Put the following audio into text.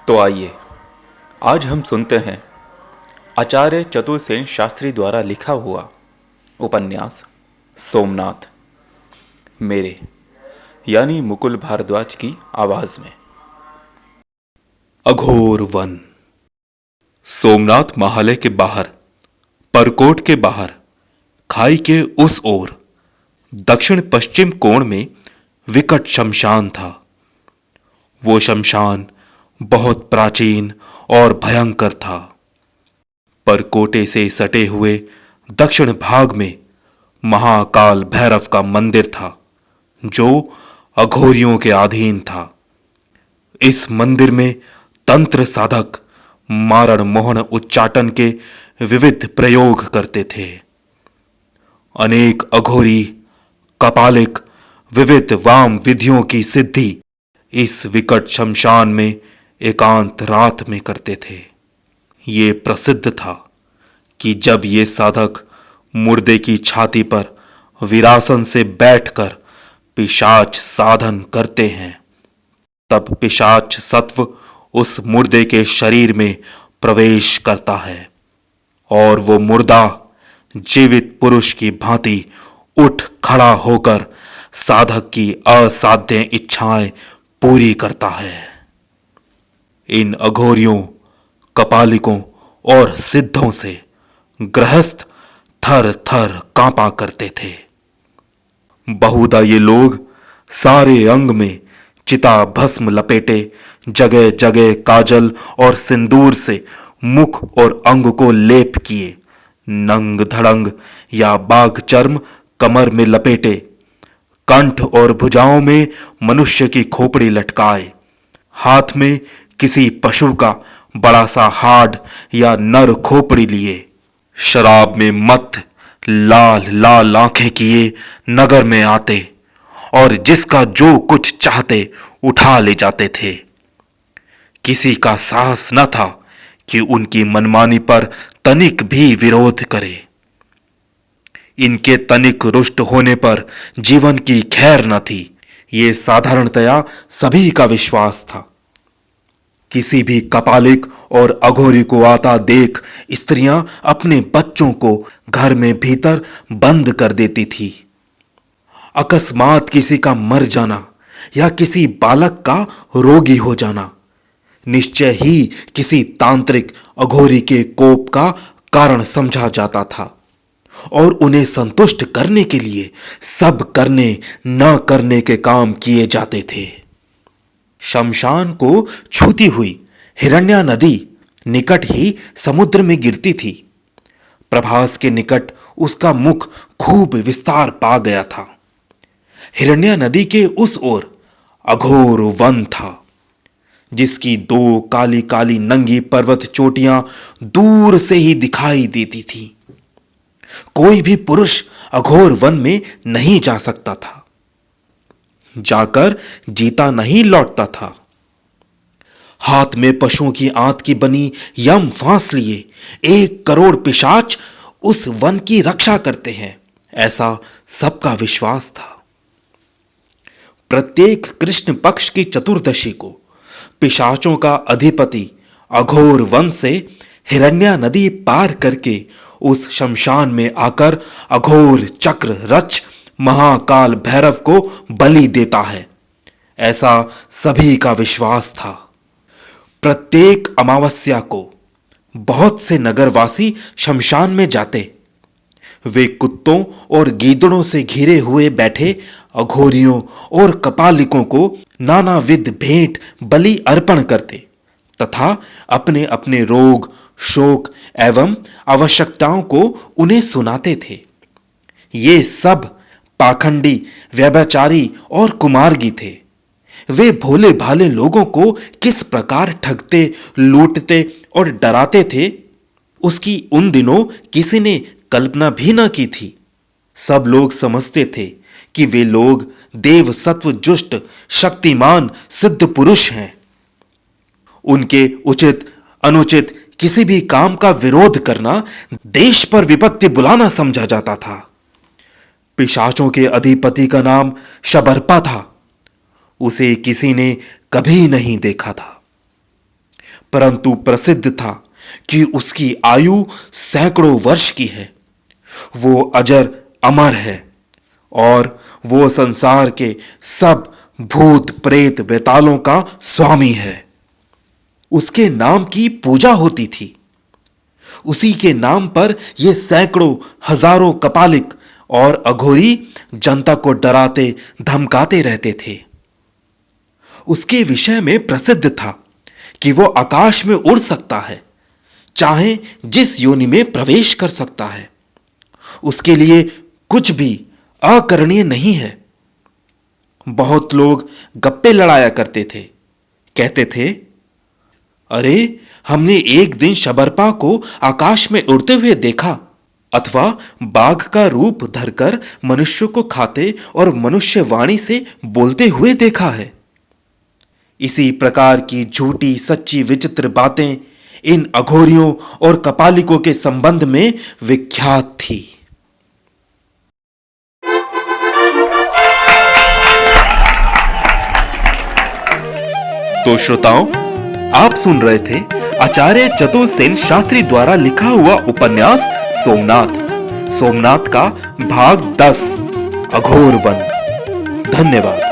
तो आइए आज हम सुनते हैं आचार्य चतुर्सेन शास्त्री द्वारा लिखा हुआ उपन्यास सोमनाथ मेरे यानी मुकुल भारद्वाज की आवाज में। अघोर वन। सोमनाथ महालय के बाहर, परकोट के बाहर, खाई के उस ओर दक्षिण पश्चिम कोण में विकट शमशान था। वो शमशान बहुत प्राचीन और भयंकर था। परकोटे से सटे हुए दक्षिण भाग में महाकाल भैरव का मंदिर था, जो अघोरियों के अधीन था। इस मंदिर में तंत्र साधक मारण मोहन उच्चाटन के विविध प्रयोग करते थे। अनेक अघोरी कपालिक विविध वाम विधियों की सिद्धि इस विकट शमशान में एकांत रात में करते थे। ये प्रसिद्ध था कि जब ये साधक मुर्दे की छाती पर विरासन से बैठकर पिशाच साधन करते हैं, तब पिशाच सत्व उस मुर्दे के शरीर में प्रवेश करता है और वो मुर्दा जीवित पुरुष की भांति उठ खड़ा होकर साधक की असाध्य इच्छाएं पूरी करता है। इन अघोरियों, कपालिकों और सिद्धों से गृहस्थ थर थर कांपा करते थे। बहुधा ये लोग सारे अंग में चिता भस्म लपेटे, जगह जगह काजल और सिंदूर से मुख और अंग को लेप किए, नंग धड़ंग या बाघ चर्म कमर में लपेटे, कंठ और भुजाओं में मनुष्य की खोपड़ी लटकाए, हाथ में किसी पशु का बड़ा सा हाड़ या नर खोपड़ी लिए, शराब में मत लाल लाल आंखें किए नगर में आते और जिसका जो कुछ चाहते उठा ले जाते थे। किसी का साहस न था कि उनकी मनमानी पर तनिक भी विरोध करे। इनके तनिक रुष्ट होने पर जीवन की खैर न थी, ये साधारणतया सभी का विश्वास था। किसी भी कपालिक और अघोरी को आता देख स्त्रियां अपने बच्चों को घर में भीतर बंद कर देती थी। अकस्मात किसी का मर जाना या किसी बालक का रोगी हो जाना निश्चय ही किसी तांत्रिक अघोरी के कोप का कारण समझा जाता था और उन्हें संतुष्ट करने के लिए सब करने न करने के काम किए जाते थे। शमशान को छूती हुई हिरण्या नदी निकट ही समुद्र में गिरती थी। प्रभास के निकट उसका मुख खूब विस्तार पा गया था। हिरण्या नदी के उस ओर अघोर वन था, जिसकी दो काली काली नंगी पर्वत चोटियां दूर से ही दिखाई देती थी। कोई भी पुरुष अघोर वन में नहीं जा सकता था, जाकर जीता नहीं लौटता था। हाथ में पशुओं की आंत की बनी यम फांस लिए 1 करोड़ पिशाच उस वन की रक्षा करते हैं, ऐसा सबका विश्वास था। प्रत्येक कृष्ण पक्ष की चतुर्दशी को पिशाचों का अधिपति अघोर वन से हिरण्या नदी पार करके उस शमशान में आकर अघोर चक्र रच महाकाल भैरव को बलि देता है, ऐसा सभी का विश्वास था। प्रत्येक अमावस्या को बहुत से नगरवासी शमशान में जाते। वे कुत्तों और गीदड़ों से घिरे हुए बैठे अघोरियों और कपालिकों को नानाविध भेंट बलि अर्पण करते तथा अपने अपने रोग, शोक एवं आवश्यकताओं को उन्हें सुनाते थे। ये सब पाखंडी, व्यभिचारी और कुमार्गी थे। वे भोले भाले लोगों को किस प्रकार ठगते, लूटते और डराते थे, उसकी उन दिनों किसी ने कल्पना भी न की थी। सब लोग समझते थे कि वे लोग देव सत्व जुष्ट शक्तिमान सिद्ध पुरुष हैं। उनके उचित अनुचित किसी भी काम का विरोध करना देश पर विपत्ति बुलाना समझा जाता था। पिशाचों के अधिपति का नाम शबर्पा था। उसे किसी ने कभी नहीं देखा था। परंतु प्रसिद्ध था कि उसकी आयु सैकड़ों वर्ष की है। वो अजर अमर है और वो संसार के सब भूत प्रेत बेतालों का स्वामी है। उसके नाम की पूजा होती थी। उसी के नाम पर ये सैकड़ों हजारों कपालिक और अघोरी जनता को डराते धमकाते रहते थे। उसके विषय में प्रसिद्ध था कि वो आकाश में उड़ सकता है, चाहे जिस योनि में प्रवेश कर सकता है। उसके लिए कुछ भी अकरणीय नहीं है। बहुत लोग गप्पे लड़ाया करते थे, कहते थे, अरे हमने एक दिन शबरपा को आकाश में उड़ते हुए देखा, अथवा बाघ का रूप धरकर मनुष्य को खाते और मनुष्य वाणी से बोलते हुए देखा है। इसी प्रकार की झूठी सच्ची विचित्र बातें इन अघोरियों और कपालिकों के संबंध में विख्यात थी। तो श्रोताओं, आप सुन रहे थे आचार्य चतुर सेन शास्त्री द्वारा लिखा हुआ उपन्यास सोमनाथ का भाग 10 अघोर वन। धन्यवाद।